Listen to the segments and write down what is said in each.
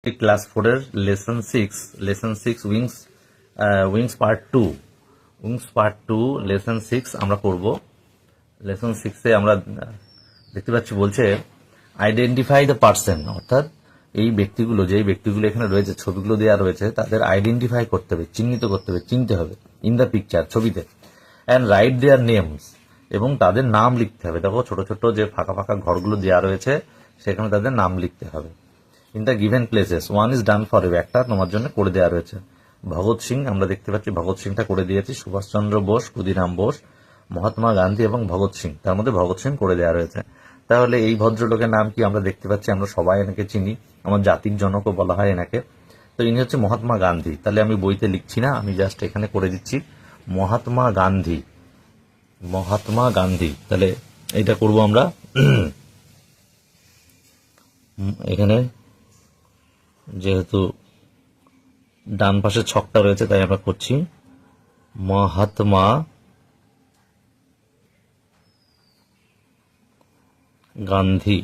Class 4 এর lesson 6 wings part 2 lesson 6 আমরা করব। লেসন 6 এ আমরা দেখতে পাচ্ছি বলছে আইডেন্টিফাই দ্য পারসন, অর্থাৎ এই ব্যক্তিগুলো, যেই ব্যক্তিগুলো এখানে রয়েছে, ছবিগুলো দেওয়া রয়েছে, তাদের আইডেন্টিফাই করতে হবে, চিহ্নিত করতে হবে, চিনতে হবে ইন দ্য পিকচার, ছবিতে, অ্যান্ড রাইট দেয়ার নেমস, এবং তাদের নাম লিখতে হবে। দেখো ছোট ছোট যে ফাঁকা ফাঁকা ঘরগুলো দেওয়া রয়েছে সেখানে তাদের নাম লিখতে হবে। In the given places, one is done for you, একটা তোমার জন্য করে দেওয়া রয়েছে। ভগৎ সিং, আমরা দেখতে পাচ্ছি ভগৎ সিংটা করে দিয়েছি, সুভাষচন্দ্র বোস, ক্ষুদিরাম বোস, মহাত্মা গান্ধী এবং ভগৎ সিং, তার মধ্যে ভগৎ সিং করে দেওয়া রয়েছে। তাহলে এই ভদ্রলোকের নাম কি? আমরা দেখতে পাচ্ছি, আমরা সবাই এনাকে চিনি, আমার জাতির জনকও বলা হয় এনাকে। তো ইনি হচ্ছে মহাত্মা গান্ধী। তাহলে আমি বইতে লিখছি না, আমি জাস্ট এখানে করে দিচ্ছি মহাত্মা গান্ধী, মহাত্মা গান্ধী। তাহলে এটা করব আমরা এখানে, যেহেতু ডান পাশে ছকটা রয়েছে তাই আমরা করছি মহাত্মা গান্ধী।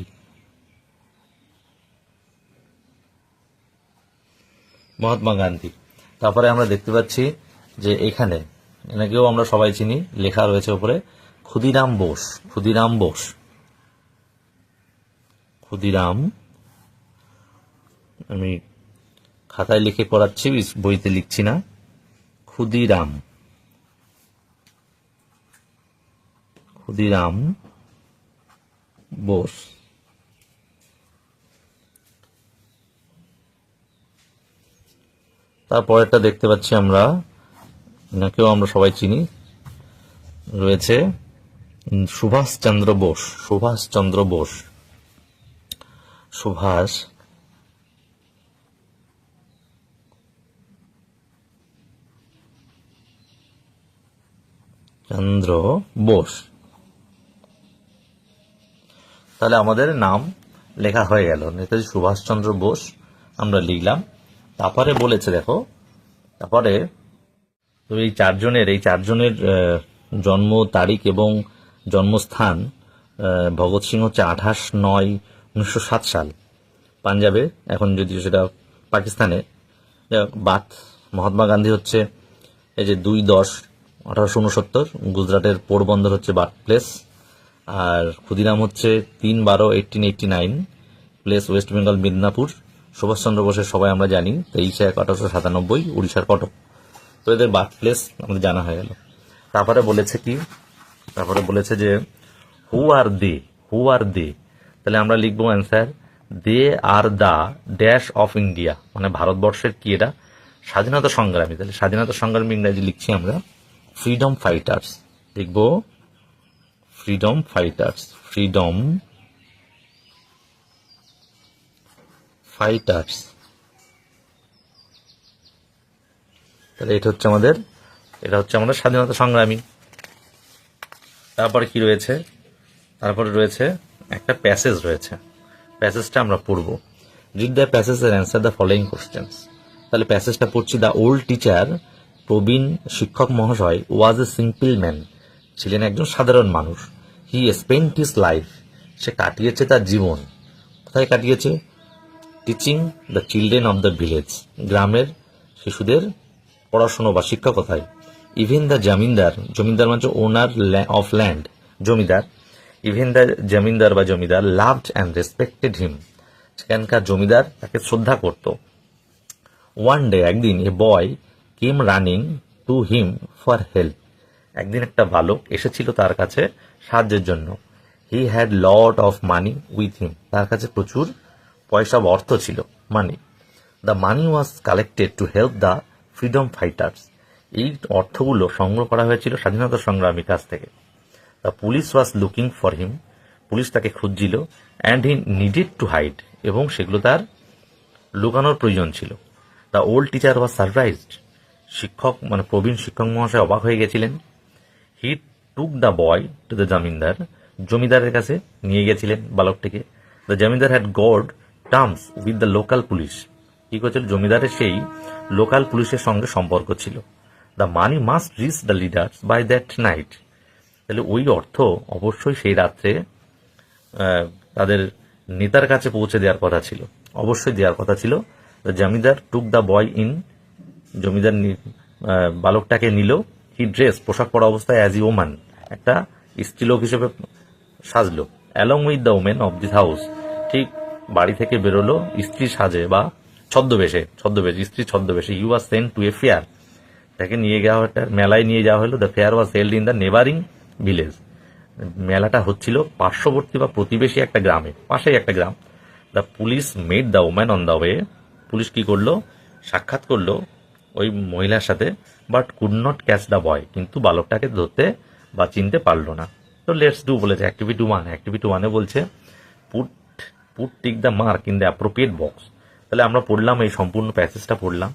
মহাত্মা গান্ধী। তারপরে আমরা দেখতে পাচ্ছি যে এখানে এনাকেও আমরা সবাই চিনি, লেখা রয়েছে উপরে ক্ষুদিরাম বোস, ক্ষুদিরাম বোস, ক্ষুদিরাম। আমি খাতায় লিখে করাচ্ছি, বইতে লিখছি না। ক্ষুদিরাম, ক্ষুদিরাম বোস। তারপরেরটা দেখতে পাচ্ছি আমরা, এনাকেও আমরা সবাই চিনি, রয়েছে সুভাষচন্দ্র বোস, সুভাষচন্দ্র বোস, সুভাষ চন্দ্র বোস। তাহলে আমাদের নাম লেখা হয়ে গেল, নেতাজি সুভাষচন্দ্র বোস আমরা লিখলাম। তারপরে বলেছে, দেখো তারপরে তো এই চারজনের জন্ম তারিখ এবং জন্মস্থান। ভগৎ সিং হচ্ছে 28/9/1907 সাল, পাঞ্জাবে, এখন যদি সেটা পাকিস্তানে। বাত মহাত্মা গান্ধী হচ্ছে এই যে 2/10/1869, গুজরাটের পোরবন্দর হচ্ছে বার্থ প্লেস। আর ক্ষুদিরাম হচ্ছে 3/12/1889, প্লেস ওয়েস্ট বেঙ্গল মিদনাপুর। সুভাষচন্দ্র বোসের সবাই আমরা জানি 23/1/1897, উড়িষ্যার কটক। তো এদের বার্থ প্লেস আমাদের জানা হয়ে গেল। তারপরে বলেছে কি? তারপরে বলেছে যে হু আর দে, হু আর দে। তাহলে আমরা লিখবো answer, they are the dash of India, মানে ভারতবর্ষের কি এরা? স্বাধীনতা সংগ্রামী। তাহলে স্বাধীনতা সংগ্রামী ইংরাজি লিখছি আমরা ফ্রিডম ফাইটার্স, লিখবো ফ্রিডম ফাইটার্স, ফ্রিডম ফাইটার্স। তাহলে এটা হচ্ছে আমাদের স্বাধীনতা সংগ্রামী। তারপরে কি রয়েছে? তারপরে রয়েছে একটা প্যাসেজ রয়েছে, প্যাসেজটা আমরা পড়বো। Read the passage and answer the following questions. তাহলে প্যাসেজটা পড়ছি। দ্য ওল্ড টিচার, প্রবীণ শিক্ষক মহাশয়, ওয়াজ এ সিম্পল ম্যান, ছিলেন একজন সাধারণ মানুষ। হি স্পেন্ট হিজ লাইফ, সে কাটিয়েছে তার জীবন। কোথায় কাটিয়েছে? Teaching the children of the village, গ্রামের শিশুদের পড়াশুনো বা শিক্ষকতায়। ইভেন দ্য জমিদার, জমিদার মানে owner of land, zamindar. Even the zamindar বা zamindar loved and respected him, সেখানকার জমিদার তাকে শ্রদ্ধা করত। ওয়ান ডে, একদিন, a boy came running to him for help, একদিন একটা বালক এসেছিল তার কাছে সাহায্যের জন্য। He had lot of money with him, তার কাছে প্রচুর পয়সা বা অর্থ ছিল, money. The money was collected to help the freedom fighters, এই অর্থগুলো সংগ্রহ করা হয়েছিল স্বাধীনতা সংগ্রামীর কাছ থেকে। The police was looking for him, police তাকে খুঁজছিল। And he needed to hide, এবং সেগুলো তার লুকানোর প্রয়োজন ছিল। The old teacher was surprised, শিক্ষক মানে প্রবীণ শিক্ষক মহাশয় অবাক হয়ে গেছিলেন। He took the boy to the zamindar, জমিদারের কাছে নিয়ে গেছিলেন বালকটিকে। The zamindar had good terms with the local police, কি করছিল? জমিদারের সেই লোকাল পুলিশের সঙ্গে সম্পর্ক ছিল। The money must rich the leaders by that night, তাহলে ওই অর্থ অবশ্যই সেই রাত্রে তাদের নেতার কাছে পৌঁছে দেওয়ার কথা ছিল, অবশ্যই দেওয়ার কথা ছিল। The zamindar took the boy in, zamindar বালকটাকে নিল। হি ড্রেস, পোশাক পরা অবস্থায়, অ্যাজ ই ওমান, একটা স্ত্রীলোক হিসেবে সাজলো। Along with the women of this house, ঠিক বাড়ি থেকে বেরোলো স্ত্রী সাজে বা ছদ্মবেশে, স্ত্রী ছদ্মবেশে। You are sent to a fair, তাকে নিয়ে যাওয়া, মেলায় নিয়ে যাওয়া হলো। The fair was held in the neighbouring village, মেলাটা হচ্ছিল পার্শ্ববর্তী বা প্রতিবেশী একটা গ্রামে, পাশেই একটা গ্রাম। The police made the woman on the way, police কি করলো, সাক্ষাৎ করলো ওই মহিলার সাথে, but could not catch the boy, কিন্তু বালকটাকে ধরতে বা চিনতে পারলো না। তো লেটস ডু বলেছে অ্যাক্টিভিটি 1, অ্যাক্টিভিটি 1-এ বলছে put put tick the mark in the appropriate box. তাহলে আমরা পড়লাম, এই সম্পূর্ণ প্যাসেজটা পড়লাম।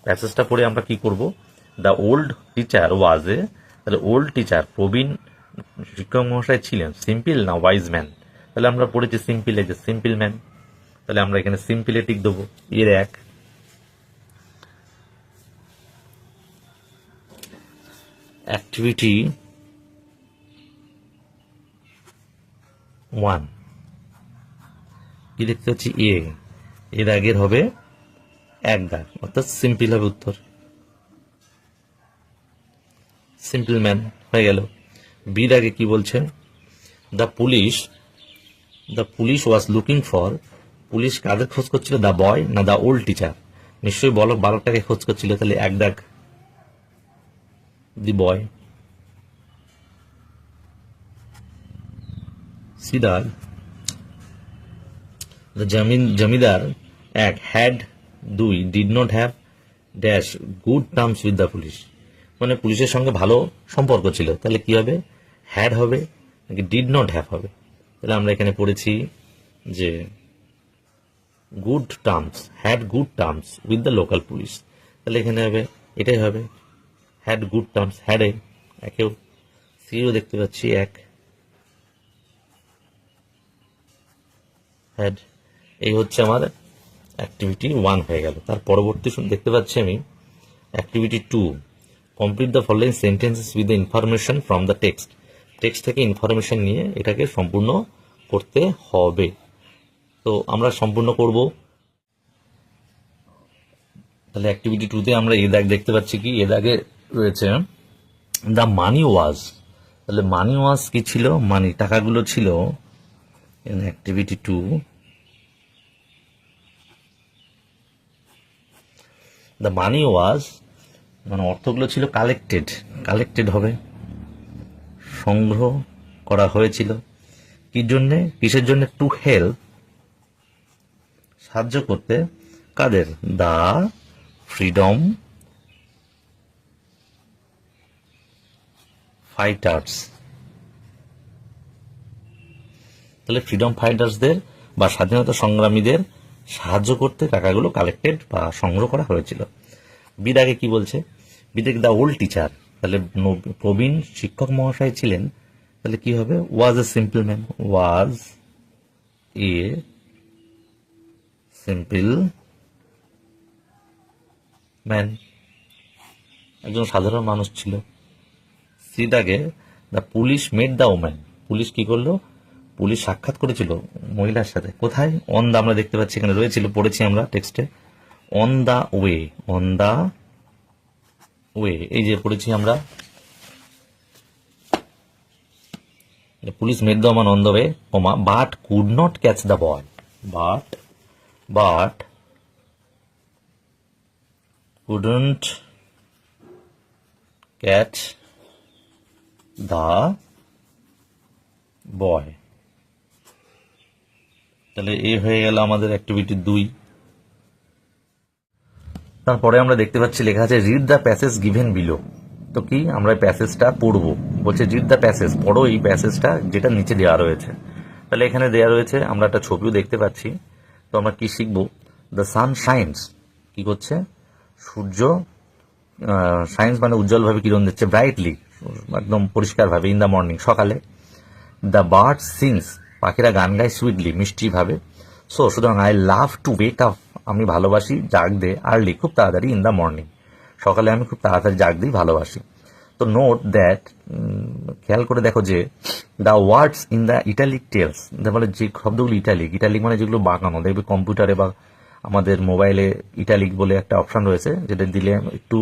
প্যাসেজটা পড়ে আমরা কি করব, দ্য ওল্ড টিচার ওয়াজ এ, তাহলে ওল্ড টিচার প্রবীণ শিক্ষক মহাশয় ছিলেন সিম্পল না ওয়াইজ ম্যান, তাহলে আমরা পড়েছি সিম্পল, এই যে সিম্পল ম্যান, তাহলে আমরা এখানে সিম্পলে টিক দেবো। এর এক। অ্যাক্টিভিটি 1 কি দেখতে পাচ্ছি, এর আগের হবে এক দাগ, অর্থাৎ সিম্পল হবে উত্তর, সিম্পল ম্যান হয়ে গেল। বির আগে কি বলছে, the police was looking for, police কাদের খোঁজ করছিল, দ্য বয় না দ্য ওল্ড টিচার, নিশ্চয়ই বালকটাকে খোঁজ করছিল, তাহলে এক দাগ, দি বয়। সিদার, দ্য জমিদার এক, had 2, did not have dash good terms with the police, মানে পুলিশের সঙ্গে ভালো সম্পর্ক ছিল, তাহলে কি হবে, হ্যাড হবে নাকি ডিড নট হ্যাভ হবে। তাহলে আমরা এখানে পড়েছি যে good terms, had good terms with the local police, তাহলে এখানে হবে, এটাই হবে হ্যাড গুড টার্মস, হ্যাডে একেও। সিও দেখতে পাচ্ছি এক, হ্যাড। এই হচ্ছে আমার অ্যাক্টিভিটি 1 হয়ে গেল। তার পরবর্তী দেখতে পাচ্ছি আমি activity 2, complete the following sentences with the information from the text, text থেকে ইনফরমেশন নিয়ে এটাকে সম্পূর্ণ করতে হবে। তো আমরা সম্পূর্ণ করব। তাহলে অ্যাক্টিভিটি 2-তে আমরা এ দাগ দেখতে পাচ্ছি, কি এ দাগে রয়েছে দ্য মানি ওয়াজ, তাহলে মানি ওয়াজ কি ছিল, মানি টাকাগুলো ছিল, অ্যাক্টিভিটি 2 দ্য মানি ওয়াজ, মানে অর্থগুলো ছিল কালেক্টেড হবে, সংগ্রহ করা হয়েছিল। কিসের জন্য, টু হেল্প, সাহায্য করতে, কাদের, দা ফ্রিডম ফাইটার্স, তাহলে ফ্রিডম ফাইটার্সদের বা স্বাধীনতা সংগ্রামীদের সাহায্য করতে টাকাগুলো কালেক্টেড বা সংগ্রহ করা হয়েছিল। বিদাগে কি বলছে, বিদাগে দ্য ওল্ড টিচার, তাহলে প্রবীণ শিক্ষক মহাশয় ছিলেন, তাহলে কি হবে, was a simple man, was a simple man, একজন সাধারণ মানুষ ছিল। সিদাগে the police made the woman, police কি করলো, পুলিশ সাক্ষাৎ করেছিল মহিলার সাথে, কোথায়, অন দা, আমরা দেখতে পাচ্ছি এখানে রয়েছিল, পড়েছি আমরা টেক্সটে, on the way, on the way, এই যে পড়েছি আমরা, police made the woman on the way, but could not catch the boy, but couldn't catch the boy, তাহলে এ হয়ে গেল আমাদের অ্যাক্টিভিটি 2। তারপরে আমরা দেখতে পাচ্ছি লেখা আছে read the passage given below, তো কি আমরা প্যাসেজটা পড়বো, বলছে রিড দ্য প্যাসেজ, পড়ো এই প্যাসেজটা যেটা নিচে দেওয়া রয়েছে। তাহলে এখানে দেওয়া রয়েছে, আমরা একটা ছবিও দেখতে পাচ্ছি। তো আমরা কি শিখবো, দ্য সান শাইন্স, কি করছে, সূর্য সায়েন্স মানে উজ্জ্বলভাবে কিরণ দিচ্ছে, ব্রাইটলি একদম পরিষ্কারভাবে, ইন দ্য মর্নিং সকালে। দ্য বার্ড সিংস, পাখিরা গান গায়, সুইটলি মিষ্টিভাবে। সুতরাং I love to wake up, আমি ভালোবাসি জাগতে, আর্লি খুব তাড়াতাড়ি, ইন দ্য মর্নিং সকালে আমি খুব তাড়াতাড়ি জাগতেই ভালোবাসি। তো নোট দ্যাট, খেয়াল করে দেখো যে the words in the italic tells, বলে যে শব্দগুলো ইটালিক মানে যেগুলো বাঁকানো, দেখবে কম্পিউটারে বা আমাদের মোবাইলে ইটালিক বলে একটা অপশন রয়েছে, যেটা দিলে একটু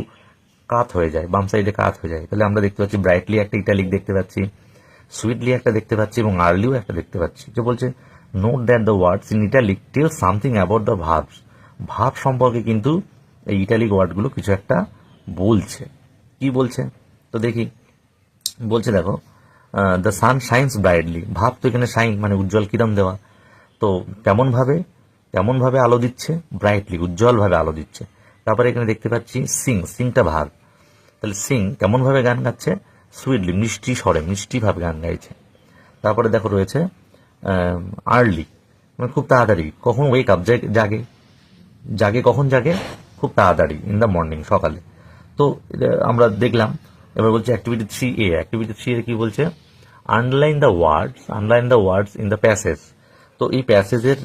কাত হয়ে যায়, বাম সাইডে কাত হয়ে যায়, তাহলে আমরা দেখতে পাচ্ছি ব্রাইটলি একটা ইটালিক দেখতে পাচ্ছি, সুইটলি একটা দেখতে পাচ্ছি এবং আর্লিও একটা দেখতে পাচ্ছি। যে বলছে note that the words in italic tell something about the verbs. ভাব সম্পর্কে কিন্তু এই ইটালিক ওয়ার্ডগুলো কিছু একটা বলছে। কি বলছে তো দেখি। বলছে দেখো দ্য সান শাইন্স ব্রাইটলি। ভাব তো এখানে শাইন মানে উজ্জ্বল, কিরম দেওয়া, তো তেমন ভাবে আলো দিচ্ছে, ব্রাইটলি উজ্জ্বল ভাবে আলো দিচ্ছে। তারপরে এখানে দেখতে পাচ্ছি সিং, সিংটা ভাব, তাহলে সিং কেমন ভাবে গান গাচ্ছে, সুইটলি মিষ্টি স্বরে মিষ্টি ভাবে গান গাইছে। তারপরে দেখো রয়েছে আর্লি মানে খুব তাড়াতাড়ি, কখন ওয়েক আপ জাগে, কখন জাগে, খুব তাড়াতাড়ি, ইন দ্য মর্নিং সকালে। তো আমরা দেখলাম। এবার বলছে অ্যাক্টিভিটি 3A। অ্যাক্টিভিটি 3 এ কি বলছে, underline the words in the passage. তো এই প্যাসেজের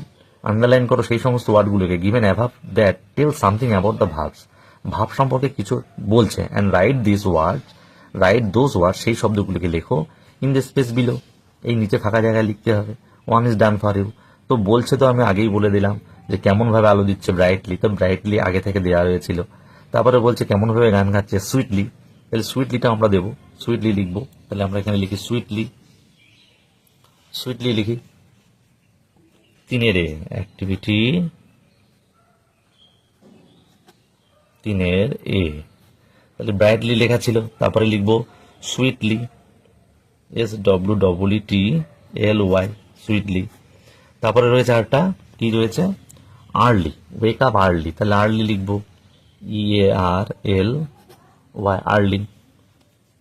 আন্ডারলাইন করো সেই সমস্ত ওয়ার্ডগুলোকে, given above that tell something about the verbs. ভাব সম্পর্কে কিছু বলছে, অ্যান্ড রাইট দোজ ওয়ার্ডস, সেই শব্দগুলোকে লেখো, ইন দ্য স্পেস বিলো, এই নিচে ফাঁকা জায়গায় লিখতে হবে। One is done for you. তো বলছে, তো আমি আগেই বলে দিলাম যে কেমন ভাবে আলো দিচ্ছে, ব্রাইটলি, তো ব্রাইটলি আগে থেকে দেওয়া হয়েছিল। তারপরে বলছে কেমন ভাবে গান গাচ্ছে, সুইটলি, তাহলে সুইটলিটা আমরা দেবো, সুইটলি লিখবো। তাহলে আমরা এখানে লিখি সুইটলি লিখি। 3 অ্যাক্টিভিটি 3A, তাহলে ব্রাইটলি লেখা ছিল, তারপরে লিখবো সুইটলি, SWEETLY, সুইটলি। তারপরে রয়েছে আরটা কি রয়েছে, আর্লি, ওয়েক আপ আর্লি, তাহলে আর্লি লিখবো EARLY, আর্লি।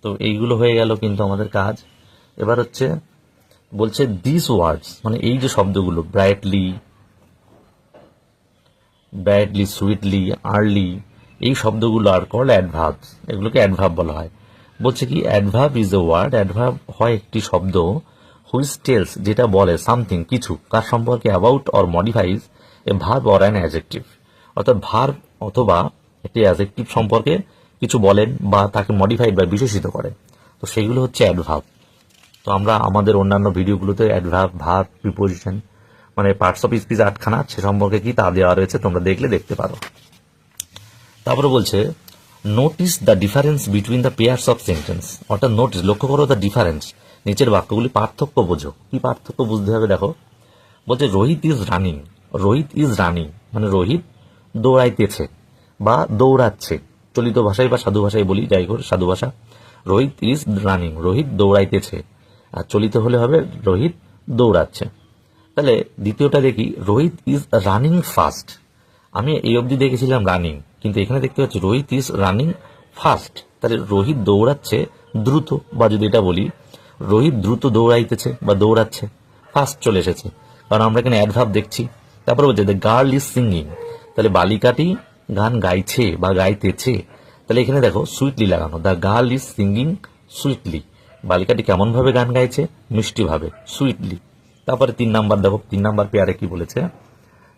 তো এইগুলো হয়ে গেল কিন্তু আমাদের কাজ। এবার হচ্ছে বলছে দিস ওয়ার্ডস, মানে এই যে শব্দগুলো ব্রাইটলি, সুইটলি, আর্লি, এই শব্দগুলো আর কল অ্যাডভার্বস, এগুলোকে অ্যাডভার্ব বলা হয়। বলছে কি adverb is a word, adverb হয় একটি শব্দ, হুইচ টেলস, যেটা বলে সামথিং কিছু, কার সম্পর্কে, about or modifies A verb or an adjective. অর্থাৎ ভার্ব অথবা একটি অ্যাডজেক্টিভ সম্পর্কে কিছু বলেন বা তাকে মডিফাইড বা বিশেষিত করে, তো সেগুলো হচ্ছে অ্যাডভার্ব। তো আমরা আমাদের অন্যান্য ভিডিওগুলোতে অ্যাডভার্ব, ভার্ব, প্রিপোজিশন মানে পার্টস অফ স্পিচ 8খানা, সে সম্পর্কে কি তা দেওয়া রয়েছে, তোমরা দেখতে পারো। তারপরে বলছে notice the difference between the pairs of sentence, অর্থাৎ নোটিস, লক্ষ্য করো দ্য ডিফারেন্স, নিচের বাক্যগুলি পার্থক্য বোঝো। কি পার্থক্য বুঝতে হবে দেখো। বলছে রোহিত ইজ রানিং মানে রোহিত দৌড়াইতেছে বা দৌড়াচ্ছে, চলিত ভাষায় বা সাধু ভাষায় বলি, যাই হোক সাধু ভাষা। রোহিত ইজ রানিং, রোহিত দৌড়াইতেছে, আর চলিত হলে হবে রোহিত দৌড়াচ্ছে। তাহলে দ্বিতীয়টা দেখি, রোহিত ইজ রানিং ফাস্ট। আমি এই অবধি দেখেছিলাম রানিং, কিন্তু এখানে দেখতে পাচ্ছি রোহিত ইজ রানিং ফাস্ট, তাহলে রোহিত দৌড়াচ্ছে দ্রুত, বা যদি এটা বলি রোহিত দ্রুত দৌড়াইতেছে বা দৌড়াচ্ছে, ফাস্ট চলে এসেছে, কারণ আমরা এখানে অ্যাডভার্ব দেখছি। তারপরে বলছে দ্য গার্ল ইজ সিঙ্গিং, তাহলে বালিকাটি গান গাইছে বা গাইতেছে, তাহলে এখানে দেখো সুইটলি লাগানো, the girl is singing sweetly, বালিকাটি কেমন ভাবে গান গাইছে, মিষ্টি ভাবে, সুইটলি। তারপরে 3 নাম্বার দেখো, 3 নাম্বার পেয়ারে কি বলেছে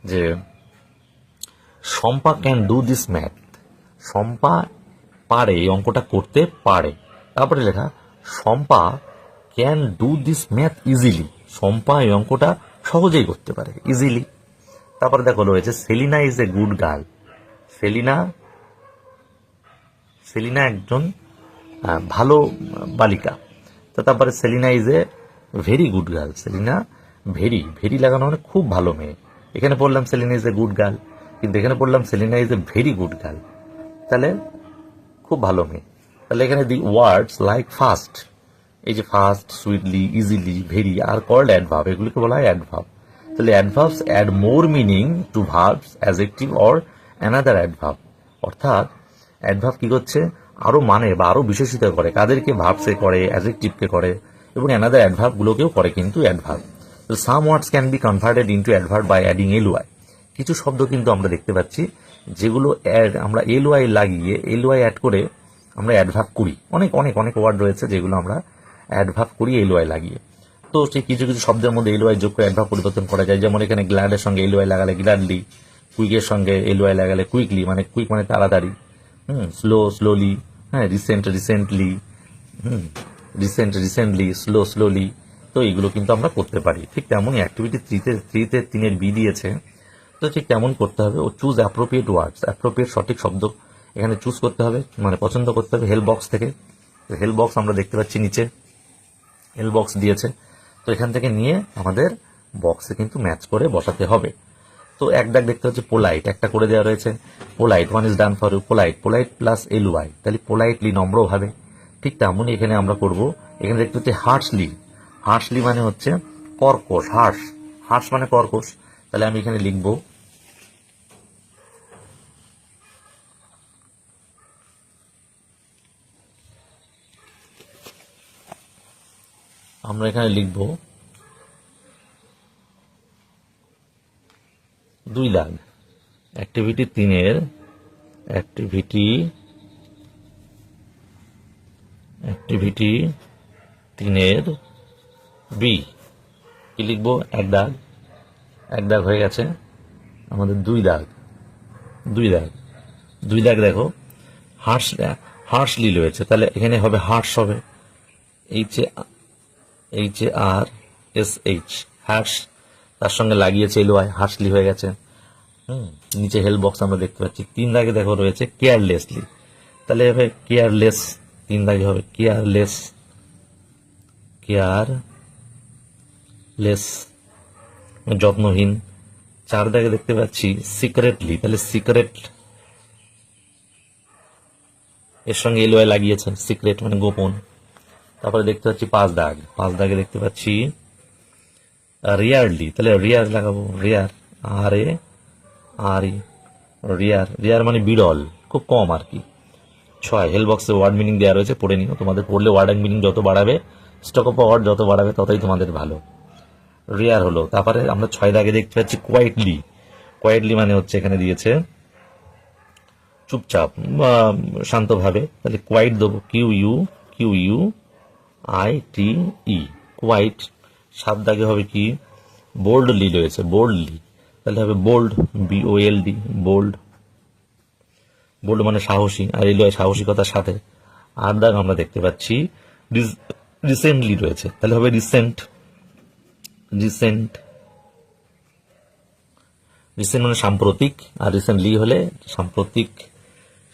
যে Shampa can do this math, Shampa পারে, এই অঙ্কটা করতে পারে। তারপরে লেখা Shampa can do this math easily, Shampa এই অঙ্কটা সহজেই করতে পারে, ইজিলি। তারপরে দেখো রয়েছে Selina is a good girl, Selina একজন ভালো বালিকা। তো তারপরে Selina is a very good girl, Selina very লাগানো মানে খুব ভালো মেয়ে। এখানে পড়লাম Selina is a good girl, কিন্তু এখানে পড়লাম Selina is a very good girl, তাহলে খুব ভালো মেয়ে। তাহলে এখানে দি ওয়ার্ডস লাইক ফাস্ট, এই যে fast, sweetly, easily, very are called adverb, এগুলোকে বলা হয় অ্যাডভার্ব। তাহলে adverbs add more meaning to verbs, adjective or another adverb. অর্থাৎ অ্যাডভার্ব কি করছে, আরো মানে বা আরো বিশেষিত করে, কাদেরকে, ভার্বসে করে, অ্যাডজেক্টিভকে করে, এবং অ্যানাদার অ্যাডভার্ব গুলোকেও করে কিন্তু অ্যাডভার্ব। তো some words can be converted into adverb by adding LY. কিছু শব্দ কিন্তু আমরা দেখতে পাচ্ছি যেগুলো আমরা এলওয়াই লাগিয়ে, এলওয়াই অ্যাড করে আমরা অ্যাডভার্ব করি। অনেক অনেক অনেক ওয়ার্ড রয়েছে যেগুলো আমরা অ্যাডভার্ব করি এলওয়াই লাগিয়ে। তো সেই কিছু কিছু শব্দের মধ্যে এলওয়াই যোগ করে অ্যাডভার্ব পরিবর্তন করা যায়। যেমন এখানে গ্ল্যাডের সঙ্গে এলওয়াই লাগালে গ্ল্যাডলি, কুইকের সঙ্গে এলওয়াই লাগালে কুইকলি, মানে কুইক মানে তাড়াতাড়ি, স্লোলি, হ্যাঁ, রিসেন্টলি, রিসেন্টলি, স্লোলি। তো এইগুলো কিন্তু আমরা করতে পারি। ঠিক তেমনই অ্যাক্টিভিটি 3-তে 3-এর বি দিয়েছে, তো ঠিক তেমন করতে হবে, ও চুজ অ্যাপ্রোপ্রিয়েট ওয়ার্ডস, অ্যাপ্রোপ্রিয়েট সঠিক শব্দ এখানে চুজ করতে হবে, মানে পছন্দ করতে হবে হেল্প বক্স থেকে। হেল্প বক্স আমরা দেখতে পাচ্ছি নিচে হেল্প বক্স দিয়েছে, তো এখান থেকে নিয়ে আমাদের বক্সে কিন্তু ম্যাচ করে বসাতে হবে। তো এক দাগ দেখতে হচ্ছে পোলাইট, একটা করে দেওয়া রয়েছে polite, one is done for you, polite, polite plus LY, তাহলে পোলাইটলি নম্রভাবে। ঠিক তেমনই এখানে আমরা করব, এখানে দেখতে হচ্ছে হার্শলি, হার্শলি মানে হচ্ছে কর্কশ, হার্শ, হার্শ মানে কর্কশ, তাহলে আমি এখানে লিখব আমরা এখানে লিখব 2 দাগ, অ্যাক্টিভিটি 3-এর অ্যাক্টিভিটি 3-এর বি, কি লিখবো? এক দাগ, এক দাগ হয়ে গেছে আমাদের 2 দাগ, 2 দাগ, 2 দাগ দেখো হার্শলি রয়েছে, তাহলে এখানে হবে হার্শ, হবে HARSH, হার্শ, তার সঙ্গে লাগিয়েছে LY, হার্শলি হয়ে গেছে। নিচে হেল্প বক্স আমরা দেখতে পাচ্ছি। 3 দাগে দেখো রয়েছে কেয়ারলেসলি, তাহলে হবে কেয়ারলেস, 3 দাগে হবে কেয়ারলেস, যত্নহীন। 4 দাগে দেখতে পাচ্ছি সিক্রেটলি, তাহলে সিক্রেট, এর সঙ্গে LY লাগিয়েছে, সিক্রেট মানে গোপন। তারপরে দেখতে পাচ্ছি 5 দাগ, 5 দাগে দেখতে পাচ্ছি রিয়ারলি, তাহলে রিয়ার লাগাবো, রিয়ার, RARE, রিয়ার, রিয়ার মানে বিরল, খুব কম আর কি। 6 হেল্প বক্সে ওয়ার্ড মিনিং দেওয়া রয়েছে, পড়ে নিও, তোমাদের পড়লে ওয়ার্ড অ্যান্ড মিনিং যত বাড়াবে, স্টক অফ ওয়ার্ড যত বাড়াবে ততই তোমাদের ভালো। রিয়ার হলো। তারপরে আমরা 6 দাগে দেখতে পাচ্ছি কোয়াইটলি, কোয়াইটলি মানে হচ্ছে এখানে দিয়েছে চুপচাপ বা শান্তভাবে, তাহলে কোয়াইট দেবো, QUITE, কোয়াইট। 7 দাগে হবে কি বোল্ডলি রয়েছে, বোল্ডলি, তাহলে হবে বোল্ড, BOLD, বোল্ড, বোল্ড মানে সাহসী, আর LY সাহসিকতার সাথে। 8 দাগ আমরা দেখতে পাচ্ছি রিসেন্টলি রয়েছে, তাহলে হবে রিসেন্ট, রিসেন্ট মানে সাম্প্রতিক, আর রিসেন্টলি হলে সাম্প্রতিক,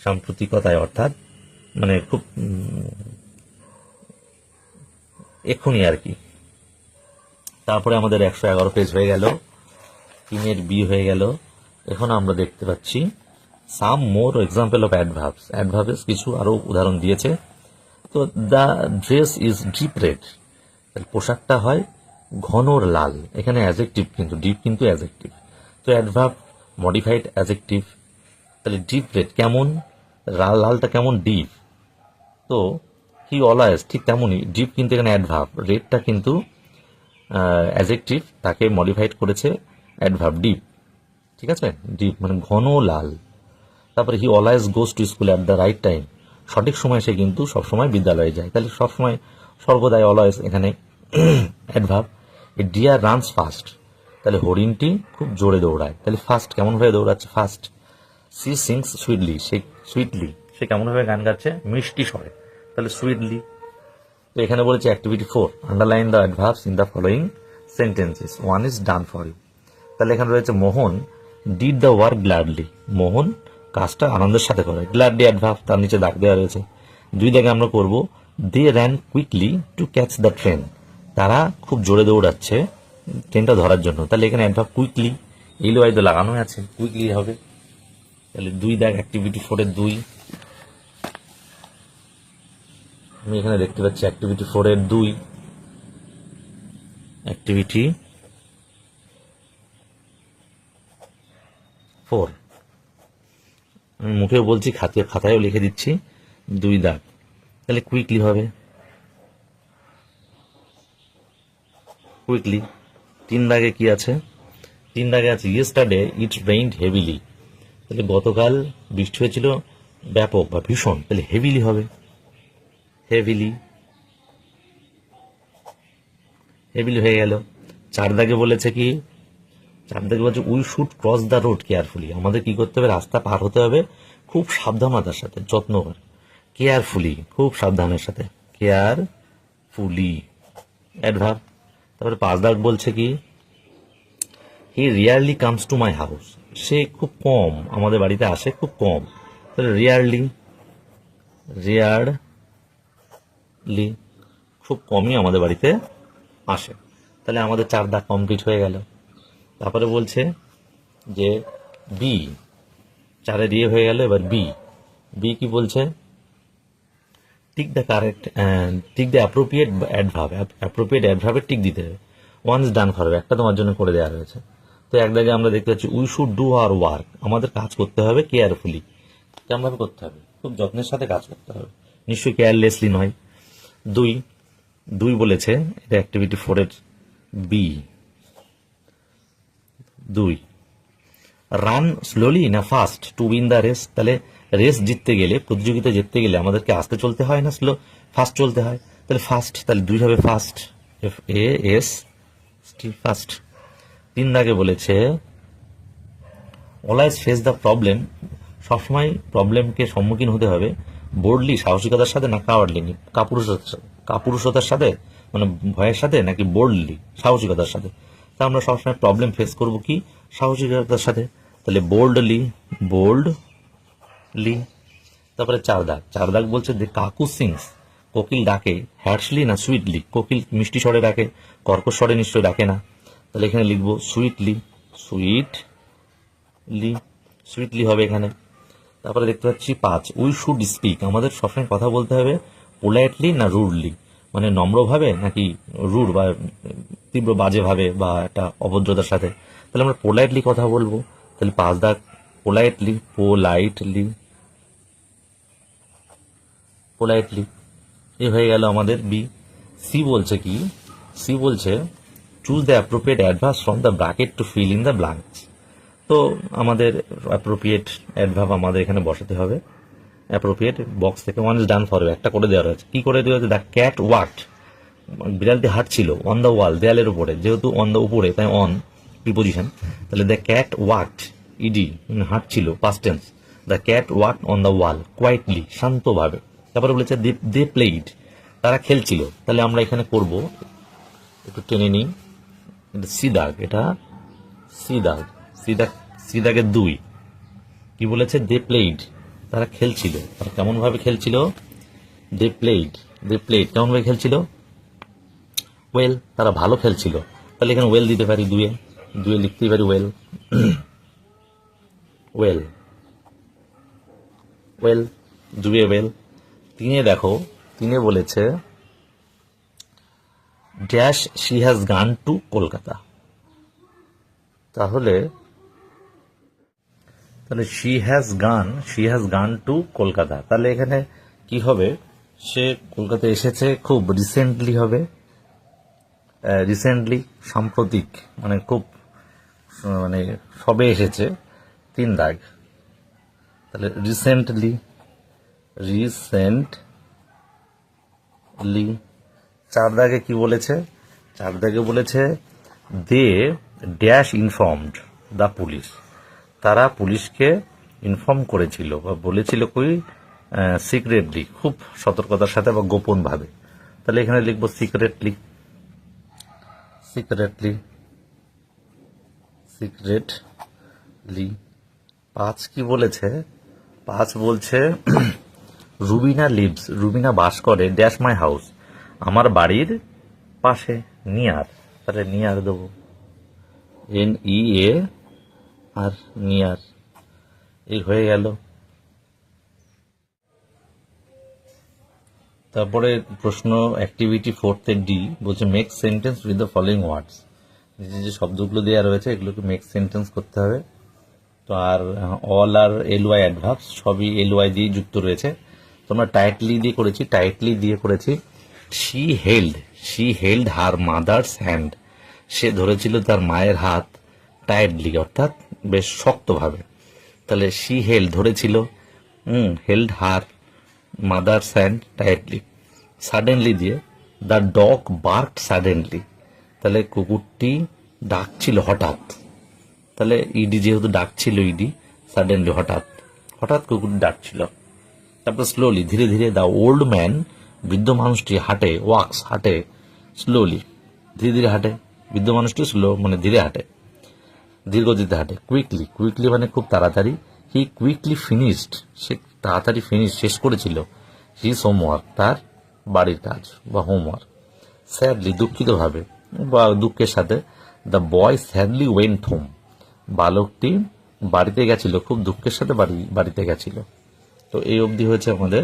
সাম্প্রতিকতায়, অর্থাৎ মানে খুব এক্ষুনি আর কি। তারপরে আমাদের 111 পেজ হয়ে গেল, 3-এর বি হয়ে গেল। এখন আমরা দেখতে পাচ্ছি some more example of adverbs, adverbs কিছু আরো উদাহরণ দিয়েছে। তো the dress is deep red, পোশাকটা হয় ঘন লাল, এখানে অ্যাজেক্টিভ কিন্তু, ডিপ কিন্তু অ্যাজেক্টিভ, তো অ্যাডভার্ব মডিফাইড অ্যাজেক্টিভ, তাহলে ডিপ রেড কেমন, লালটা কেমন, ডিপ। তো হি অলওয়েজ, ঠিক তেমনই ডিপ কিন্তু এখানে অ্যাডভার্ব, রেডটা কিন্তু অ্যাজেক্টিভ, তাকে মডিফাইড করেছে অ্যাডভার্ব ডিপ, ঠিক আছে, ডিপ মানে ঘন লাল। তারপরে he always goes to school at the right time, সঠিক সময় সে কিন্তু সবসময় বিদ্যালয়ে যায়, তাহলে সবসময় সর্বদাই অলওয়েজ এখানে adverb. A deer runs fast, তাহলে হরিণটি খুব জোরে দৌড়ায়, তাহলে ফাস্ট কেমনভাবে দৌড়াচ্ছে, ফাস্ট। সি সিংস সুইটলি, সে কেমনভাবে গান গাচ্ছে, মিষ্টি স্বরে, তাহলে সুইটলি। তো এখানে বলেছে activity 4, underline the adverbs in the following sentences, one is done for you, তাহলে এখানে রয়েছে Mohan did the work gladly, Mohan কাজটা আনন্দের সাথে করে, গ্ল্যাডলি অ্যাডভার্ব, তার নিচে দাগ দেওয়া রয়েছে। 2 দাগে আমরা করব they ran quickly to catch the train, তারা খুব জোরে দৌড়াচ্ছে ট্রেনটা ধরার জন্য, তাহলে এখানে অ্যাডভার্ব কুইকলি, LY তো লাগানো আছে, কুইকলি হবে, তাহলে 2 দাগ অ্যাক্টিভিটি 4-এর 2। আমি এখানে দেখতে পাচ্ছি অ্যাক্টিভিটি 4-এর 2, অ্যাক্টিভিটি 4, আমি মুখেও বলছি, খাতায়ও লিখে দিচ্ছি, 2 দাগ, তাহলে কুইকলি হবে, কুইকলি। 3 দাগে কি আছে, 3 দাগে আছে ইয়েস্টারডে ইট রেইনড হেভিলি, তাহলে গতকাল বৃষ্টি হয়েছিল ব্যাপক বা ভীষণ, তাহলে হেভিলি হবে, হেভিলি, হেভিলি হয়ে গেল। 4 দাগে বলেছে কি, 4 দাগে বলছে we should cross the road carefully, আমাদের কি করতে হবে, রাস্তা পার হতে হবে খুব সাবধানতার সাথে, যত্ন করে, কেয়ারফুলি খুব সাবধানের সাথে, কেয়ারফুলি অ্যাডভার্ব। তারপরে 5 দাগ বলছে কি he rarely comes to my house, সে খুব কম আমাদের বাড়িতে আসে, খুব কম। তাহলে রিয়ারলি, রিয়ারলি খুব কমই আমাদের বাড়িতে আসে। তাহলে আমাদের 4 দাগ কমপ্লিট হয়ে গেল। তারপরে বলছে যে বি, 4 দিয়ে হয়ে গেল। এবার বি, বি কি বলছে, tick the correct, tick the appropriate adverb, appropriate অ্যাডভার্বের টিক দিতে হবে। ওয়ান্স ডান ফরবে, একটা তোমার জন্য করে দেওয়া রয়েছে। তো এক জায়গায় আমরা দেখতে পাচ্ছি we should do our work, আমাদের কাজ করতে হবে কেয়ারফুলি, কেমনভাবে করতে হবে, খুব যত্নের সাথে কাজ করতে হবে, নিশ্চয়ই কেয়ারলেসলি নয়। দুই, দুই বলেছে, এটা অ্যাক্টিভিটি 4 এর বি, দুই, রান স্লোলি না fast to win the race. তাহলে রেস জিততে গেলে, প্রতিযোগিতা জিততে গেলে আমাদেরকে আস্তে চলতে হয় না স্লো, ফাস্ট চলতে হয়। তাহলে ফাস্ট, তাহলে 2 হবে ফাস্ট, FAST, ফাস্ট। 3 দাগে বলেছে অলওয়েজ ফেস দ্য প্রবলেম, সবসময় প্রবলেমকে সম্মুখীন হতে হবে বোল্ডলি, সাহসিকতার সাথে, না কাওয়ার্ডলি, কাপুরুষতার সাথে, মানে ভয়ের সাথে, নাকি বোল্ডলি, সাহসিকতার সাথে। তা আমরা সবসময় প্রবলেম ফেস করব কি, সাহসিকতার সাথে। তাহলে বোল্ডলি, বোল্ডলি। তারপরে 4 দাগ, 4 দাগ বলছে যে কাকু সিংস, কোকিল ডাকে হ্যার্শলি না সুইটলি, কোকিল মিষ্টি স্বরে ডাকে, কর্কশ স্বরে নিশ্চয় ডাকে না। তাহলে এখানে লিখবো সুইটলি, সুইটলি, সুইটলি হবে এখানে। তারপরে দেখতে পাচ্ছি 5, উই শুড স্পিক, আমাদের সবসময় কথা বলতে হবে পোলাইটলি না রুডলি, মানে নম্রভাবে নাকি রুড বা তীব্র বাজে ভাবে বা একটা অভদ্রতার সাথে। তাহলে আমরা পোলাইটলি কথা বলবো। তাহলে 5 দাগ পোলাইটলি, পোলাইটলি, পোলাইটলি। এ হয়ে গেল আমাদের বি। সি বলছে কি, সি বলছে choose the appropriate adverb from the bracket to fill in the blanks. তো আমাদের অ্যাপ্রোপ্রিয়েট অ্যাডভার্ব আমাদের এখানে বসাতে হবে। অ্যাপ্রোপ্রিয়েট বক্স থেকে ওয়ান্স ডান ফরবে একটা করে দেওয়া রয়েছে। কি করে দেওয়া হয়েছে, দ্য ক্যাট ওয়াকড, বিড়ালটি হাঁটছিল, অন দ্য ওয়াল, দেয়ালের উপরে, যেহেতু অন দ্য উপরে তাই অন প্রিপোজিশন। তাহলে দ্য ক্যাট ওয়াকড, ইডি, হাঁটছিল, past tense. The cat walked on the wall quietly, শান্তভাবে। তারপরে বলেছে দে প্লেইড, তারা খেলছিল। তাহলে আমরা এখানে করব, একটু টেনে নিই, এটা সি দাগ, এটা সি দাগ, সি দাগের 2 কি বলেছে, দে প্লেইড, তারা খেলছিল। তারা কেমন ভাবে খেলছিল, দে প্লেইড, দে প্লেইড কেমন ভাবে খেলছিল, ওয়েল, তারা ভালো খেলছিল। তাহলে এখানে ওয়েল দিতে পারি, 2 এ লিখতেই পারি ওয়েল, ওয়েল, ওয়েল, 2 এ ওয়েল। 3 দেখো, 3 বলেছে dash she has gone to Kolkata. তাহলে she has gone to Kolkata. তাহলে এখানে কি হবে, সে কলকাতা এসেছে খুব রিসেন্টলি হবে, রিসেন্টলি, সাম্প্রতিক, মানে খুব, মানে সবে এসেছে। 3 দাগ, তাহলে রিসেন্টলি, রিসেন্টলি। 4 দাগে কি বলেছে, 4 দাগে বলেছে they dash informed the police, তারা পুলিশকে ইনফর্ম করেছিল বা বলেছিল কই, সিক্রেটলি, খুব সতর্কতার সাথে বা গোপন ভাবে। তাহলে এখানে লিখবো সিক্রেটলি, সিক্রেটলি, সিক্রেটলি। 5 কি বলেছে, 5 বলছে রুবিনা লিভস, রুবিনা বাস করে ড্যাশ মাই হাউস, আমার বাড়ির পাশে, নিয়ার। তাহলে নিয়ার দেবো, NEA আর নিয়ার। এই হয়ে গেল। তারপরে প্রশ্ন অ্যাক্টিভিটি 4 ডি বলছে make sentence with the following ওয়ার্ডস, যে শব্দগুলো দেওয়া রয়েছে এগুলোকে মেক সেন্টেন্স করতে হবে। তো আর অল আর LY অ্যাডভার্বস সবই LY দিয়ে যুক্ত রয়েছে। তোমরা টাইটলি দিয়ে করেছি, টাইটলি দিয়ে করেছি she held her mother's hand, সে ধরেছিল তার মায়ের হাত, টাইটলি অর্থাৎ বেশ শক্তভাবে। তাহলে শি হেল্ড ধরেছিল, held her mother's hand tightly. Suddenly দিয়ে দ্য ডগ বার্কড সাডেনলি, তাহলে কুকুরটি ডাকছিল হঠাৎ। তাহলে ইডি যেহেতু ডাকছিল, ইডি, সাডেনলি হঠাৎ, হঠাৎ কুকুর ডাকছিল। তারপর স্লোলি, ধীরে ধীরে, দ্য ওল্ড ম্যান, বৃদ্ধ মানুষটি হাঁটে, ওয়াক্স, হাঁটে, স্লোলি, ধীরে ধীরে হাঁটে, বৃদ্ধ মানুষটি স্লো মানে ধীরে হাঁটে। দ্রুতগতিতে হাঁটে। কুইকলি, কুইকলি মানে খুব তাড়াতাড়ি। হি কুইকলি ফিনিশড, সে তাড়াতাড়ি শেষ করেছিল হিজ হোমওয়ার্ক, তার বাড়ির কাজ বা হোমওয়ার্ক। স্যাডলি, দুঃখিতভাবে বা দুঃখের সাথে। The boy sadly went home, বালকটি বাড়িতে গেছিল, খুব দুঃখের সাথে বাড়িতে গেছিল। তো এই অবধি হয়েছে আমাদের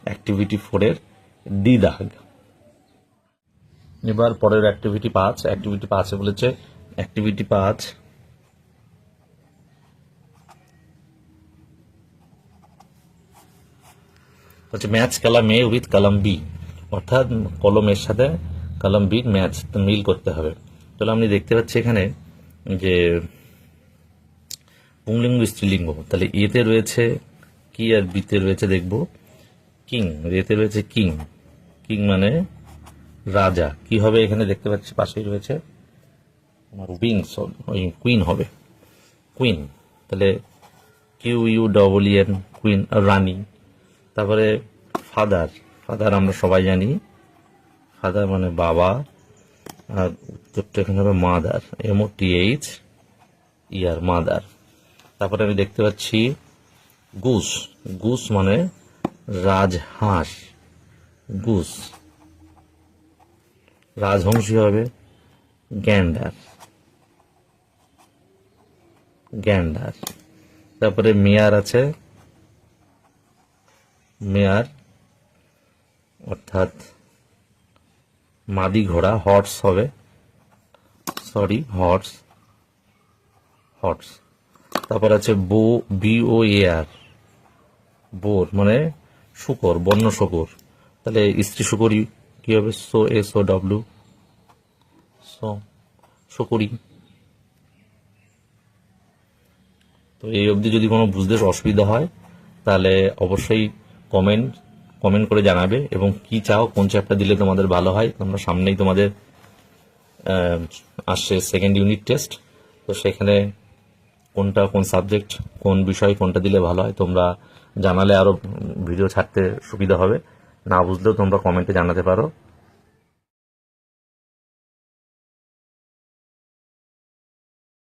অ্যাক্টিভিটি 4 এর ডি দাগ। এবার পরের অ্যাক্টিভিটি 5। অ্যাক্টিভিটি 5 বলেছে, অ্যাক্টিভিটি 5 হচ্ছে match column A with column B, অর্থাৎ কলমের সাথে কলাম বির ম্যাচ মিল করতে হবে। তাহলে আমি দেখতে পাচ্ছি এখানে যে পুংলিঙ্গ স্ত্রীলিঙ্গ, তাহলে এতে রয়েছে কি আর বিতে রয়েছে দেখব কিং, এতে রয়েছে কিং, কিং মানে রাজা। কি হবে এখানে দেখতে পাচ্ছি পাশেই রয়েছে আমার উইংস, ওই কুইন হবে, কুইন। তাহলে Q U double N, queen, রানী। তারপরে ফাদার, ফাদার আমরা সবাই জানি, ফাদার মানে বাবা, আর উত্তরটা এখানে হবে মাদার, MOTH ইয়ার, মাদার। তারপরে আমি দেখতে পাচ্ছি গুস, গুস মানে রাজহাঁস, গুস। রাজহংসী হবে গ্যান্ডার, গ্যান্ডার। তারপরে মেয়ার আছে, মেয়ার অর্থাৎ মাদি ঘোড়া, হর্স হবে, সরি হর্স, হর্স। তারপর আছে BOAR, বোর মানে শুকর, বন্য শুকর। তাহলে স্ত্রী শুকরি কি হবে, SOW, শুকরি। তো এই অবধি যদি কোনো বুঝতে অসুবিধা হয় তাহলে অবশ্যই কমেন্ট করে জানাবে, এবং কি চাও, কোন চ্যাপ্টার দিলে তোমাদের ভালো হয়। তোমরা সামনেই তোমাদের আসছে সেকেন্ড ইউনিট টেস্ট, তো সেখানে কোন সাবজেক্ট, কোন বিষয় কোনটা দিলে ভালো হয় তোমরা জানালে আরো ভিডিও ছাড়তে সুবিধা হবে। না বুঝলেও তোমরা কমেন্টে জানাতে পারো।